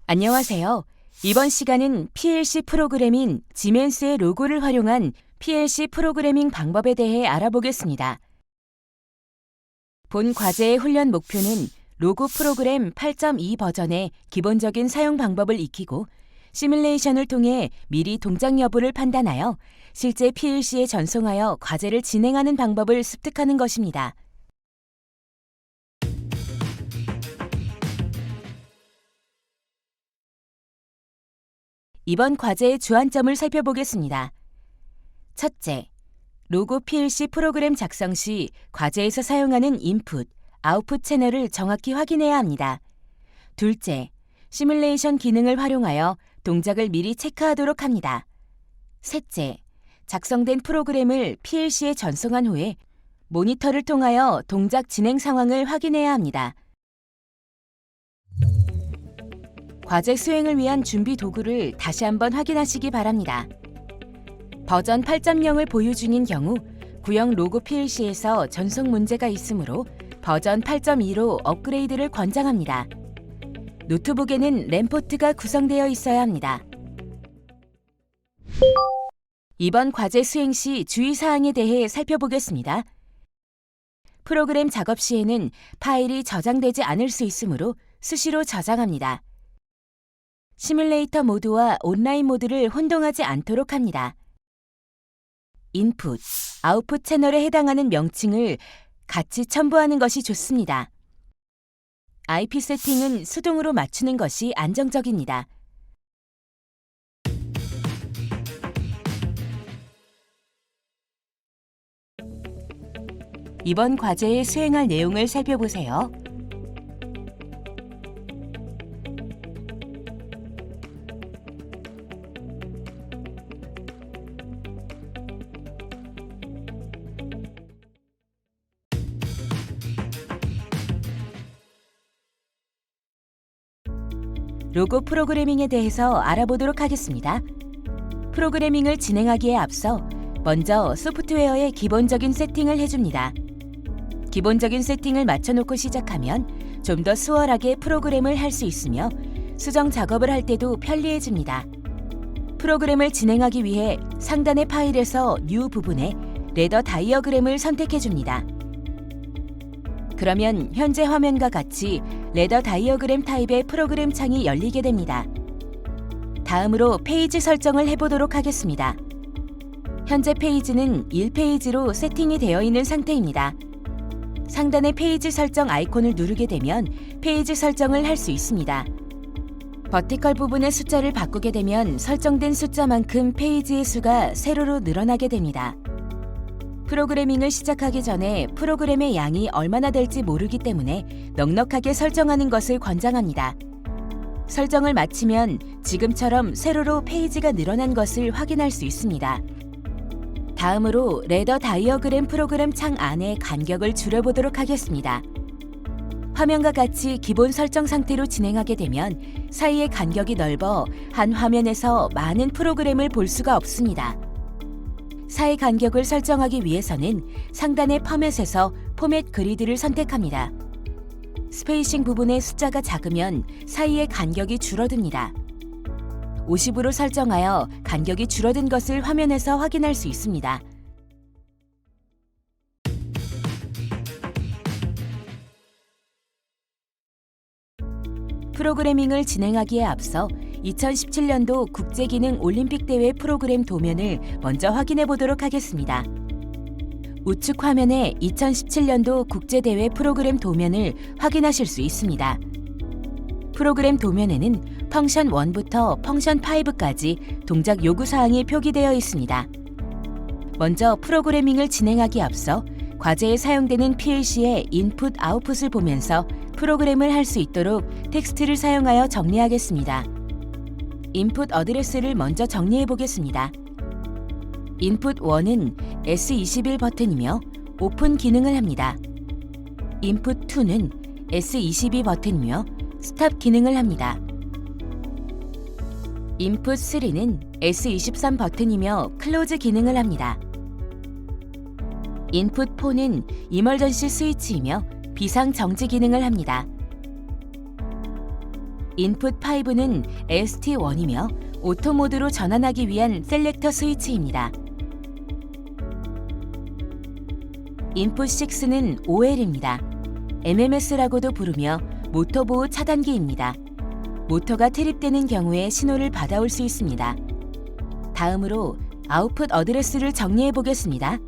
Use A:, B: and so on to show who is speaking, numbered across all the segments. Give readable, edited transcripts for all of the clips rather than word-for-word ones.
A: 안녕하세요. 이번 시간은 PLC 프로그램인 지멘스의 로고를 활용한 PLC 프로그래밍 방법에 대해 알아보겠습니다. 본 과제의 훈련 목표는 로고 프로그램 8.2 버전의 기본적인 사용 방법을 익히고 시뮬레이션을 통해 미리 동작 여부를 판단하여 실제 PLC에 전송하여 과제를 진행하는 방법을 습득하는 것입니다. 이번 과제의 주안점을 살펴보겠습니다. 첫째, 로고 PLC 프로그램 작성 시 과제에서 사용하는 인풋, 아웃풋 채널을 정확히 확인해야 합니다. 둘째, 시뮬레이션 기능을 활용하여 동작을 미리 체크하도록 합니다. 셋째, 작성된 프로그램을 PLC에 전송한 후에 모니터를 통하여 동작 진행 상황을 확인해야 합니다. 과제 수행을 위한 준비 도구를 다시 한번 확인하시기 바랍니다. 버전 8.0을 보유 중인 경우 구형 로고 PLC에서 전송 문제가 있으므로 버전 8.2로 업그레이드를 권장합니다. 노트북에는 램 포트가 구성되어 있어야 합니다. 이번 과제 수행 시 주의사항에 대해 살펴보겠습니다. 프로그램 작업 시에는 파일이 저장되지 않을 수 있으므로 수시로 저장합니다. 시뮬레이터 모드와 온라인 모드를 혼동하지 않도록 합니다. 인풋, 아웃풋 채널에 해당하는 명칭을 같이 첨부하는 것이 좋습니다. IP 세팅은 수동으로 맞추는 것이 안정적입니다. 이번 과제에 수행할 내용을 살펴보세요. 로고 프로그래밍에 대해서 알아보도록 하겠습니다. 프로그래밍을 진행하기에 앞서 먼저 소프트웨어의 기본적인 세팅을 해줍니다. 기본적인 세팅을 맞춰놓고 시작하면 좀 더 수월하게 프로그램을 할 수 있으며 수정 작업을 할 때도 편리해집니다. 프로그램을 진행하기 위해 상단의 파일에서 뉴 부분에 레더 다이어그램을 선택해줍니다. 그러면 현재 화면과 같이 레더 다이어그램 타입의 프로그램 창이 열리게 됩니다. 다음으로 페이지 설정을 해보도록 하겠습니다. 현재 페이지는 1페이지로 세팅이 되어 있는 상태입니다. 상단의 페이지 설정 아이콘을 누르게 되면 페이지 설정을 할 수 있습니다. 버티컬 부분의 숫자를 바꾸게 되면 설정된 숫자만큼 페이지의 수가 세로로 늘어나게 됩니다. 프로그래밍을 시작하기 전에 프로그램의 양이 얼마나 될지 모르기 때문에 넉넉하게 설정하는 것을 권장합니다. 설정을 마치면 지금처럼 세로로 페이지가 늘어난 것을 확인할 수 있습니다. 다음으로 레더 다이어그램 프로그램 창 안의 간격을 줄여보도록 하겠습니다. 화면과 같이 기본 설정 상태로 진행하게 되면 사이의 간격이 넓어 한 화면에서 많은 프로그램을 볼 수가 없습니다. 사이 간격을 설정하기 위해서는 상단의 포맷에서 포맷 그리드를 선택합니다. 스페이싱 부분의 숫자가 작으면 사이의 간격이 줄어듭니다. 50으로 설정하여 간격이 줄어든 것을 화면에서 확인할 수 있습니다. 프로그래밍을 진행하기에 앞서 2017년도 국제기능 올림픽대회 프로그램 도면을 먼저 확인해 보도록 하겠습니다. 우측 화면에 2017년도 국제대회 프로그램 도면을 확인하실 수 있습니다. 프로그램 도면에는 펑션 1부터 펑션 5까지 동작 요구사항이 표기되어 있습니다. 먼저 프로그래밍을 진행하기 앞서 과제에 사용되는 PLC의 인풋, 아웃풋을 보면서 프로그램을 할 수 있도록 텍스트를 사용하여 정리하겠습니다. 인풋 어드레스를 먼저 정리해 보겠습니다. 인풋 1은 S21 버튼이며 오픈 기능을 합니다. 인풋 2는 S22 버튼이며 스탑 기능을 합니다. 인풋 3는 S23 버튼이며 클로즈 기능을 합니다. 인풋 4는 이멀전시 스위치이며 비상 정지 기능을 합니다. 인풋 5는 ST1이며 오토 모드로 전환하기 위한 셀렉터 스위치입니다. 인풋 6는 OL입니다. MMS라고도 부르며 모터 보호 차단기입니다. 모터가 트립되는 경우에 신호를 받아올 수 있습니다. 다음으로 아웃풋 어드레스를 정리해 보겠습니다.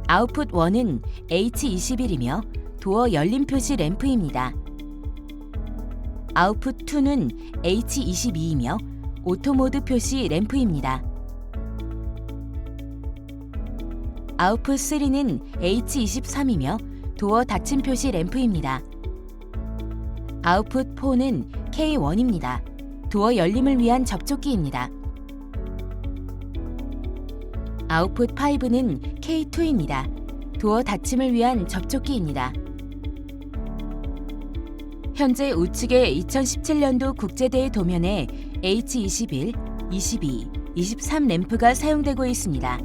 A: 아웃풋 1은 H21이며 도어 열림 표시 램프입니다. 아웃풋 2는 H22이며 오토 모드 표시 램프입니다. 아웃풋 3는 H23이며 도어 닫힘 표시 램프입니다. 아웃풋 4는 K1입니다. 도어 열림을 위한 접촉기입니다. 아웃풋 5는 K2입니다. 도어 닫힘을 위한 접촉기입니다. 현재 우측의 2017년도 국제대회 도면에 H21, 22, 23 램프가 사용되고 있습니다.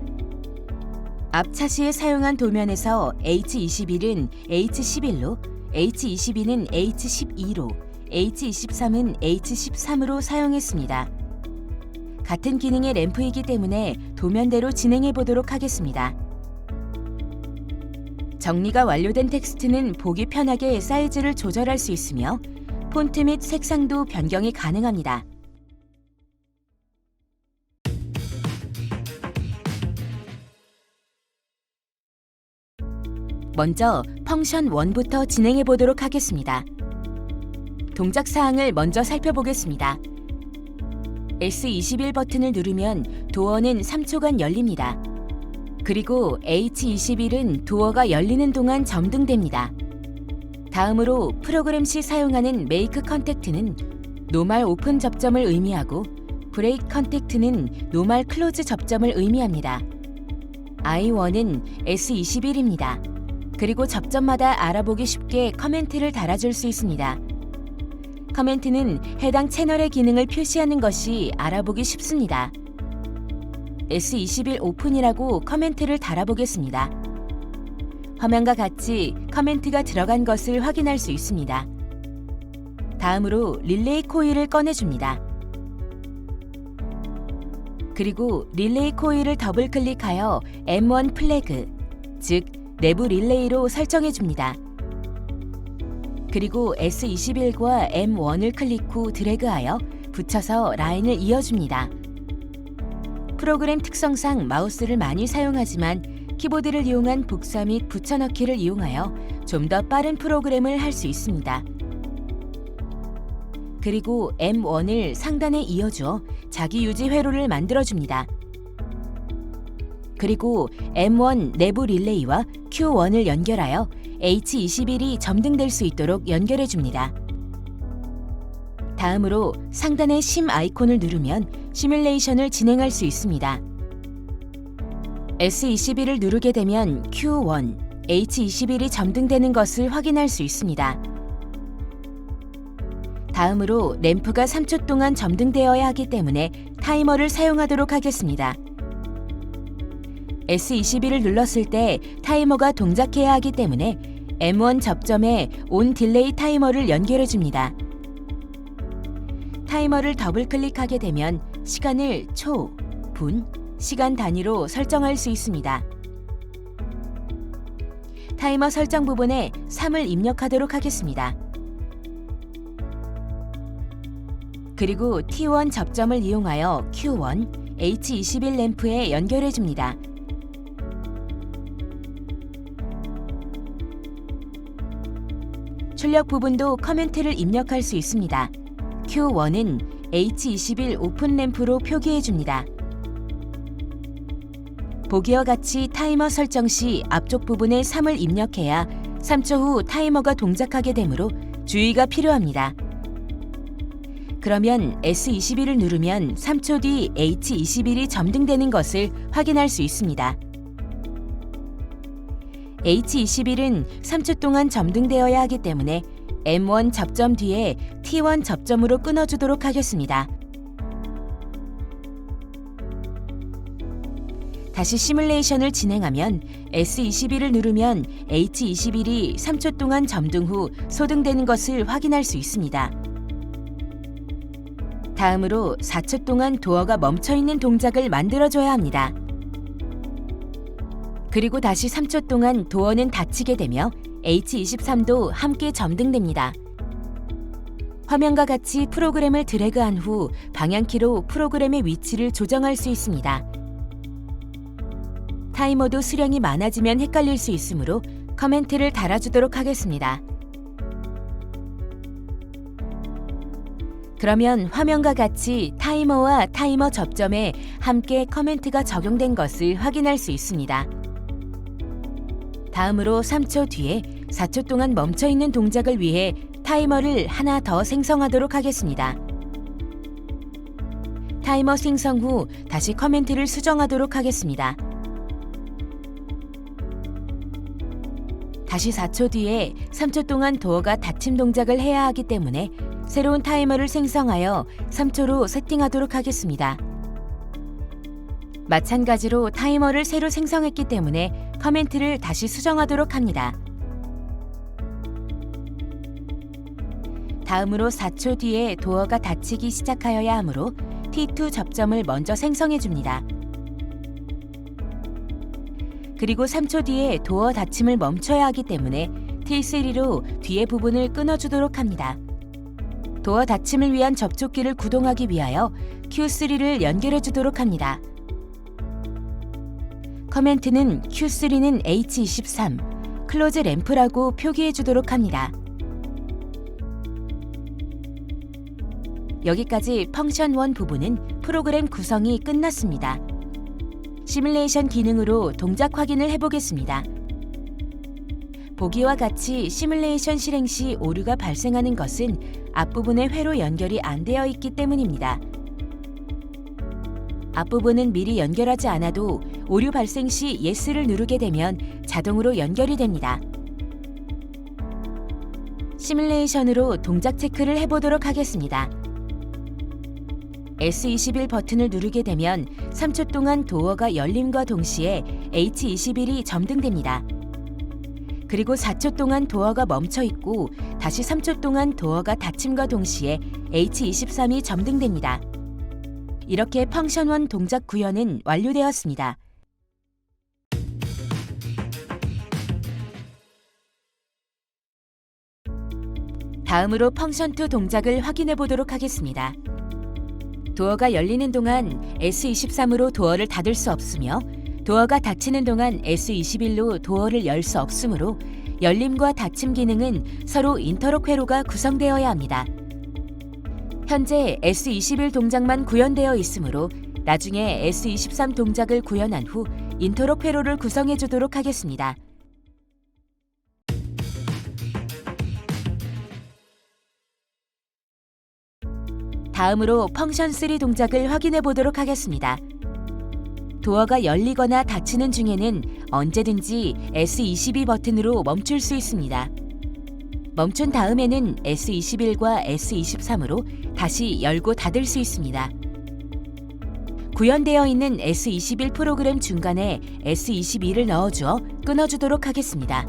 A: 앞 차시에 사용한 도면에서 H21은 H11로, H22는 H12로, H23은 H13으로 사용했습니다. 같은 기능의 램프이기 때문에 도면대로 진행해 보도록 하겠습니다. 정리가 완료된 텍스트는 보기 편하게 사이즈를 조절할 수 있으며 폰트 및 색상도 변경이 가능합니다. 먼저 펑션 1부터 진행해 보도록 하겠습니다. 동작 사항을 먼저 살펴보겠습니다. S21 버튼을 누르면 도어는 3초간 열립니다. 그리고 H21은 도어가 열리는 동안 점등됩니다. 다음으로 프로그램 시 사용하는 메이크 컨택트는 노멀 오픈 접점을 의미하고 브레이크 컨택트는 노멀 클로즈 접점을 의미합니다. I1은 S21입니다. 그리고 접점마다 알아보기 쉽게 커멘트를 달아줄 수 있습니다. 커멘트는 해당 채널의 기능을 표시하는 것이 알아보기 쉽습니다. S21 오픈이라고 커멘트를 달아보겠습니다. 화면과 같이 커멘트가 들어간 것을 확인할 수 있습니다. 다음으로 릴레이 코일을 꺼내줍니다. 그리고 릴레이 코일을 더블 클릭하여 M1 플래그, 즉 내부 릴레이로 설정해줍니다. 그리고 S21과 M1을 클릭 후 드래그하여 붙여서 라인을 이어줍니다. 프로그램 특성상 마우스를 많이 사용하지만 키보드를 이용한 복사 및 붙여넣기를 이용하여 좀 더 빠른 프로그램을 할 수 있습니다. 그리고 M1을 상단에 이어주어 자기 유지 회로를 만들어줍니다. 그리고 M1 내부 릴레이와 Q1을 연결하여 H21이 점등될 수 있도록 연결해줍니다. 다음으로 상단의 심 아이콘을 누르면 시뮬레이션을 진행할 수 있습니다. S21을 누르게 되면 Q1, H21이 점등되는 것을 확인할 수 있습니다. 다음으로 램프가 3초 동안 점등되어야 하기 때문에 타이머를 사용하도록 하겠습니다. S21을 눌렀을 때 타이머가 동작해야 하기 때문에 M1 접점에 온 딜레이 타이머를 연결해 줍니다. 타이머를 더블 클릭하게 되면 시간을 초, 분, 시간 단위로 설정할 수 있습니다. 타이머 설정 부분에 3을 입력하도록 하겠습니다. 그리고 T1 접점을 이용하여 Q1, H21 램프에 연결해 줍니다. 출력 부분도 커멘트를 입력할 수 있습니다. Q1은 H21 오픈 램프로 표기해 줍니다. 보기와 같이 타이머 설정 시 앞쪽 부분에 3을 입력해야 3초 후 타이머가 동작하게 되므로 주의가 필요합니다. 그러면 S21을 누르면 3초 뒤 H21이 점등되는 것을 확인할 수 있습니다. H21은 3초 동안 점등되어야 하기 때문에 M1 접점 뒤에 T1 접점으로 끊어주도록 하겠습니다. 다시 시뮬레이션을 진행하면 S21을 누르면 H21이 3초 동안 점등 후 소등되는 것을 확인할 수 있습니다. 다음으로 4초 동안 도어가 멈춰있는 동작을 만들어줘야 합니다. 그리고 다시 3초 동안 도어는 닫히게 되며 H23도 함께 점등됩니다. 화면과 같이 프로그램을 드래그한 후 방향키로 프로그램의 위치를 조정할 수 있습니다. 타이머도 수량이 많아지면 헷갈릴 수 있으므로 커멘트를 달아주도록 하겠습니다. 그러면 화면과 같이 타이머와 타이머 접점에 함께 커멘트가 적용된 것을 확인할 수 있습니다. 다음으로 3초 뒤에 4초 동안 멈춰있는 동작을 위해 타이머를 하나 더 생성하도록 하겠습니다. 타이머 생성 후 다시 커멘트를 수정하도록 하겠습니다. 다시 4초 뒤에 3초 동안 도어가 닫힘 동작을 해야 하기 때문에 새로운 타이머를 생성하여 3초로 세팅하도록 하겠습니다. 마찬가지로 타이머를 새로 생성했기 때문에 커멘트를 다시 수정하도록 합니다. 다음으로 4초 뒤에 도어가 닫히기 시작하여야 하므로 T2 접점을 먼저 생성해 줍니다. 그리고 3초 뒤에 도어 닫힘을 멈춰야 하기 때문에 T3로 뒤의 부분을 끊어주도록 합니다. 도어 닫힘을 위한 접촉기를 구동하기 위하여 Q3를 연결해 주도록 합니다. 커멘트는 Q3는 H23, 클로즈 램프라고 표기해 주도록 합니다. 여기까지 펑션 1 부분은 프로그램 구성이 끝났습니다. 시뮬레이션 기능으로 동작 확인을 해보겠습니다. 보기와 같이 시뮬레이션 실행 시 오류가 발생하는 것은 앞부분의 회로 연결이 안 되어 있기 때문입니다. 앞부분은 미리 연결하지 않아도 오류 발생 시 Yes를 누르게 되면 자동으로 연결이 됩니다. 시뮬레이션으로 동작 체크를 해보도록 하겠습니다. S21 버튼을 누르게 되면 3초 동안 도어가 열림과 동시에 H21이 점등됩니다. 그리고 4초 동안 도어가 멈춰 있고 다시 3초 동안 도어가 닫힘과 동시에 H23이 점등됩니다. 이렇게 펑션 1 동작 구현은 완료되었습니다. 다음으로 펑션 2 동작을 확인해 보도록 하겠습니다. 도어가 열리는 동안 S23으로 도어를 닫을 수 없으며 도어가 닫히는 동안 S21로 도어를 열 수 없으므로 열림과 닫힘 기능은 서로 인터록 회로가 구성되어야 합니다. 현재 S21 동작만 구현되어 있으므로 나중에 S23 동작을 구현한 후 인터록 회로를 구성해 주도록 하겠습니다. 다음으로 펑션 3 동작을 확인해 보도록 하겠습니다. 도어가 열리거나 닫히는 중에는 언제든지 S22 버튼으로 멈출 수 있습니다. 멈춘 다음에는 S21과 S23으로 다시 열고 닫을 수 있습니다. 구현되어 있는 S21 프로그램 중간에 S22를 넣어주어 끊어주도록 하겠습니다.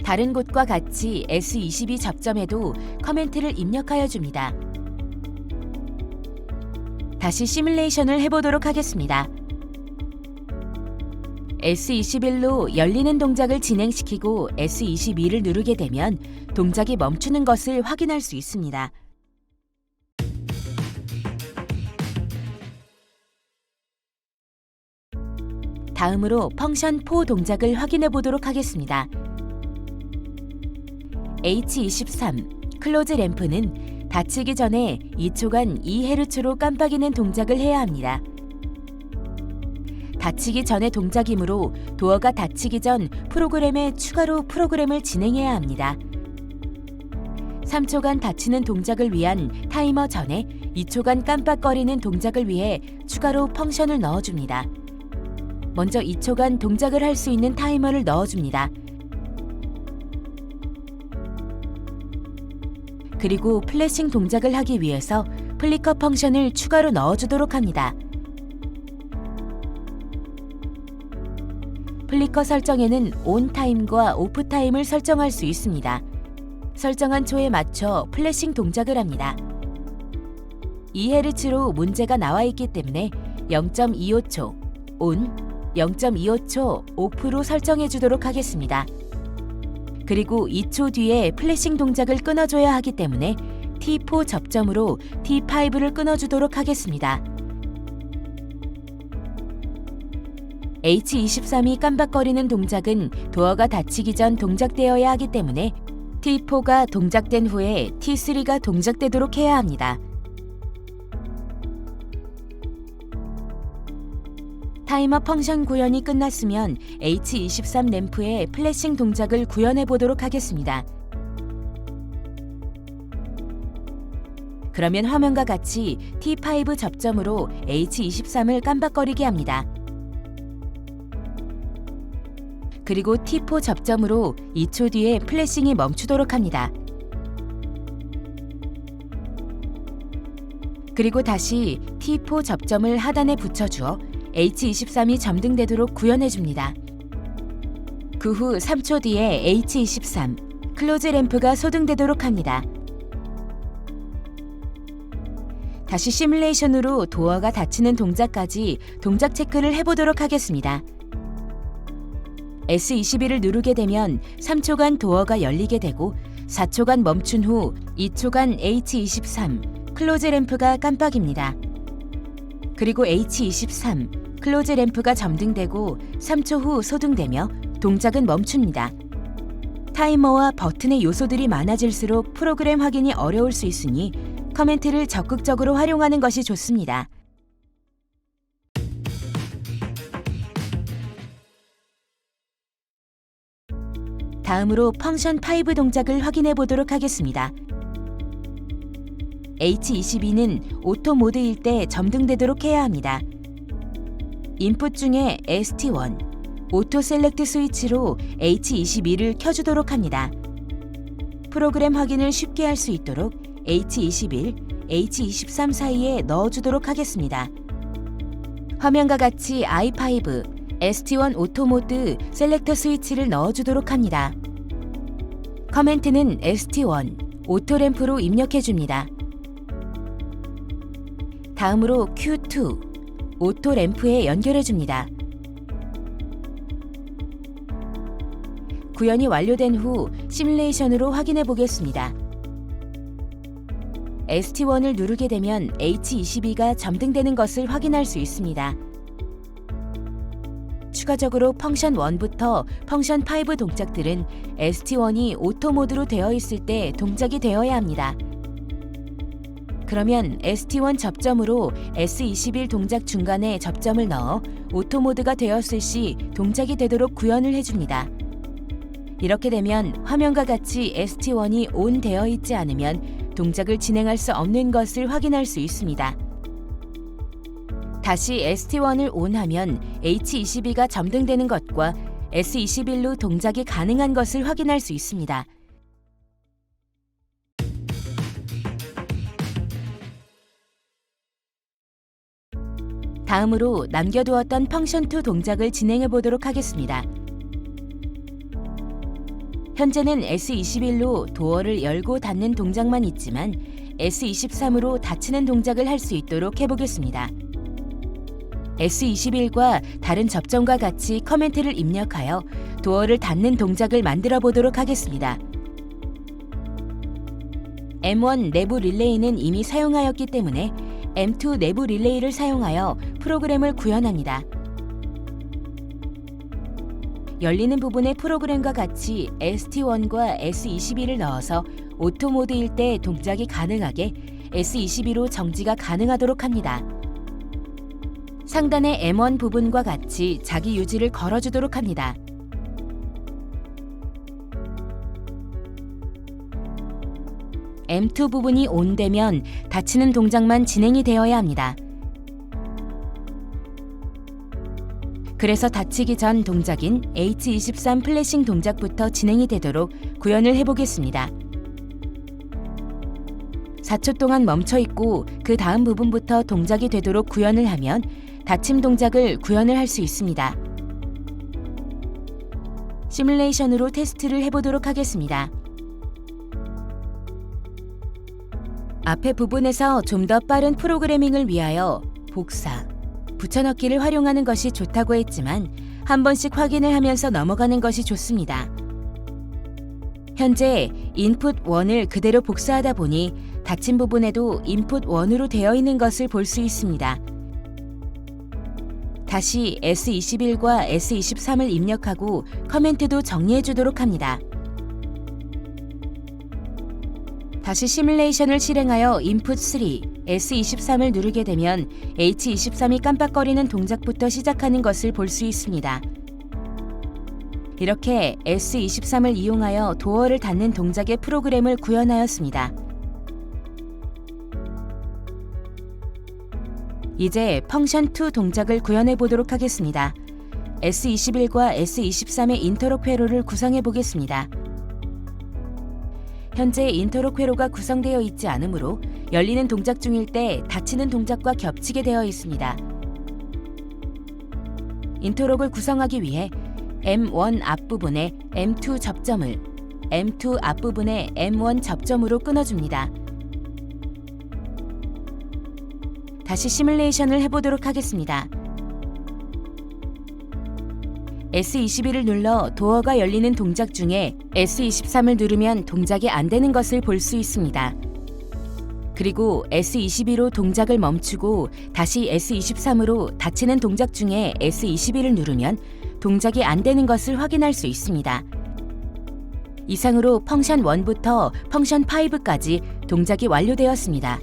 A: 다른 곳과 같이 S22 접점에도 커멘트를 입력하여 줍니다. 다시 시뮬레이션을 해보도록 하겠습니다. S21로 열리는 동작을 진행시키고 S22를 누르게 되면 동작이 멈추는 것을 확인할 수 있습니다. 다음으로 펑션 4 동작을 확인해 보도록 하겠습니다. H23 클로즈 램프는 닫히기 전에 2초간 2Hz로 깜빡이는 동작을 해야 합니다. 닫히기 전의 동작이므로 도어가 닫히기 전 프로그램에 추가로 프로그램을 진행해야 합니다. 3초간 닫히는 동작을 위한 타이머 전에 2초간 깜빡거리는 동작을 위해 추가로 펑션을 넣어줍니다. 먼저 2초간 동작을 할 수 있는 타이머를 넣어줍니다. 그리고 플래싱 동작을 하기 위해서 플리커 펑션을 추가로 넣어주도록 합니다. 플리커 설정에는 온 타임과 오프 타임을 설정할 수 있습니다. 설정한 초에 맞춰 플래싱 동작을 합니다. 2Hz로 문제가 나와 있기 때문에 0.25초 ON, 0.25초 OFF로 설정해 주도록 하겠습니다. 그리고 2초 뒤에 플래싱 동작을 끊어줘야 하기 때문에 T4 접점으로 T5를 끊어주도록 하겠습니다. H23이 깜박거리는 동작은 도어가 닫히기 전 동작되어야 하기 때문에 T4가 동작된 후에 T3가 동작되도록 해야 합니다. 타이머 펑션 구현이 끝났으면 H23 램프의 플래싱 동작을 구현해 보도록 하겠습니다. 그러면 화면과 같이 T5 접점으로 H23을 깜박거리게 합니다. 그리고 T4 접점으로 2초 뒤에 플래싱이 멈추도록 합니다. 그리고 다시 T4 접점을 하단에 붙여주어 H23이 점등되도록 구현해줍니다. 그 후 3초 뒤에 H23, 클로즈 램프가 소등되도록 합니다. 다시 시뮬레이션으로 도어가 닫히는 동작까지 동작 체크를 해보도록 하겠습니다. S21을 누르게 되면 3초간 도어가 열리게 되고 4초간 멈춘 후 2초간 H23, 클로즈 램프가 깜빡입니다. 그리고 H23, 클로즈 램프가 점등되고 3초 후 소등되며 동작은 멈춥니다. 타이머와 버튼의 요소들이 많아질수록 프로그램 확인이 어려울 수 있으니 커멘트를 적극적으로 활용하는 것이 좋습니다. 다음으로 펑션 5 동작을 확인해 보도록 하겠습니다. H22는 오토 모드일 때 점등되도록 해야 합니다. 인풋 중에 ST1, 오토 셀렉트 스위치로 H22를 켜주도록 합니다. 프로그램 확인을 쉽게 할 수 있도록 H21, H23 사이에 넣어주도록 하겠습니다. 화면과 같이 i5, ST1 오토 모드 셀렉터 스위치를 넣어주도록 합니다. 커멘트는 ST1, 오토 램프로 입력해줍니다. 다음으로 Q2, 오토 램프에 연결해줍니다. 구현이 완료된 후 시뮬레이션으로 확인해 보겠습니다. ST1을 누르게 되면 H22가 점등되는 것을 확인할 수 있습니다. 추가적으로 펑션 1부터 펑션 5 동작들은 ST1이 오토 모드로 되어 있을 때 동작이 되어야 합니다. 그러면 ST1 접점으로 S21 동작 중간에 접점을 넣어 오토 모드가 되었을 시 동작이 되도록 구현을 해줍니다. 이렇게 되면 화면과 같이 ST1이 ON 되어 있지 않으면 동작을 진행할 수 없는 것을 확인할 수 있습니다. 다시 ST1을 ON하면 H22가 점등되는 것과 S21로 동작이 가능한 것을 확인할 수 있습니다. 다음으로 남겨두었던 펑션 2 동작을 진행해 보도록 하겠습니다. 현재는 S21로 도어를 열고 닫는 동작만 있지만 S23으로 닫히는 동작을 할 수 있도록 해보겠습니다. S21과 다른 접점과 같이 커멘트를 입력하여 도어를 닫는 동작을 만들어 보도록 하겠습니다. M1 내부 릴레이는 이미 사용하였기 때문에 M2 내부 릴레이를 사용하여 프로그램을 구현합니다. 열리는 부분의 프로그램과 같이 ST1과 S22를 넣어서 오토 모드일 때 동작이 가능하게 S22로 정지가 가능하도록 합니다. 상단의 M1 부분과 같이 자기 유지를 걸어주도록 합니다. M2 부분이 ON되면 닫히는 동작만 진행이 되어야 합니다. 그래서 닫히기 전 동작인 H23 플래싱 동작부터 진행이 되도록 구현을 해보겠습니다. 4초 동안 멈춰 있고 그 다음 부분부터 동작이 되도록 구현을 하면 닫힘 동작을 구현을 할 수 있습니다. 시뮬레이션으로 테스트를 해보도록 하겠습니다. 앞에 부분에서 좀 더 빠른 프로그래밍을 위하여 복사, 붙여넣기를 활용하는 것이 좋다고 했지만 한 번씩 확인을 하면서 넘어가는 것이 좋습니다. 현재 인풋 1을 그대로 복사하다 보니 닫힌 부분에도 인풋 1으로 되어 있는 것을 볼 수 있습니다. 다시 S21과 S23을 입력하고 커멘트도 정리해 주도록 합니다. 다시 시뮬레이션을 실행하여 인풋 3, S23을 누르게 되면 H23이 깜빡거리는 동작부터 시작하는 것을 볼 수 있습니다. 이렇게 S23을 이용하여 도어를 닫는 동작의 프로그램을 구현하였습니다. 이제 펑션 2 동작을 구현해 보도록 하겠습니다. S21과 S23의 인터록 회로를 구성해 보겠습니다. 현재 인터록 회로가 구성되어 있지 않으므로 열리는 동작 중일 때 닫히는 동작과 겹치게 되어 있습니다. 인터록을 구성하기 위해 M1 앞부분에 M2 접점을, M2 앞부분에 M1 접점으로 끊어줍니다. 다시 시뮬레이션을 해보도록 하겠습니다. S21을 눌러 도어가 열리는 동작 중에 S23을 누르면 동작이 안 되는 것을 볼 수 있습니다. 그리고 S22로 동작을 멈추고 다시 S23으로 닫히는 동작 중에 S21을 누르면 동작이 안 되는 것을 확인할 수 있습니다. 이상으로 펑션 1부터 펑션 5까지 동작이 완료되었습니다.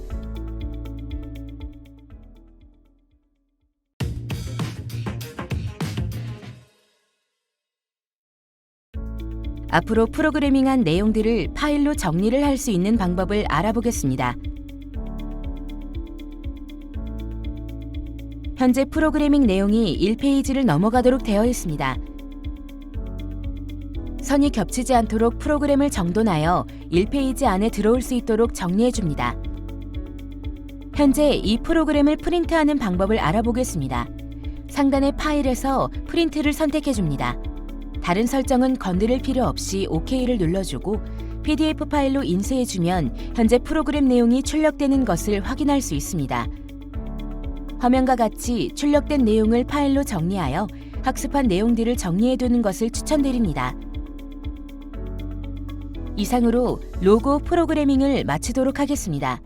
A: 앞으로 프로그래밍한 내용들을 파일로 정리를 할 수 있는 방법을 알아보겠습니다. 현재 프로그래밍 내용이 1페이지를 넘어가도록 되어 있습니다. 선이 겹치지 않도록 프로그램을 정돈하여 1페이지 안에 들어올 수 있도록 정리해 줍니다. 현재 이 프로그램을 프린트하는 방법을 알아보겠습니다. 상단의 파일에서 프린트를 선택해 줍니다. 다른 설정은 건드릴 필요 없이 OK를 눌러주고 PDF 파일로 인쇄해주면 현재 프로그램 내용이 출력되는 것을 확인할 수 있습니다. 화면과 같이 출력된 내용을 파일로 정리하여 학습한 내용들을 정리해두는 것을 추천드립니다. 이상으로 로고 프로그래밍을 마치도록 하겠습니다.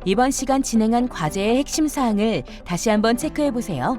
A: 이번 시간 진행한 과제의 핵심 사항을 다시 한번 체크해 보세요.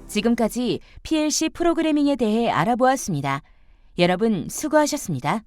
A: 지금까지 PLC 프로그래밍에 대해 알아보았습니다. 여러분 수고하셨습니다.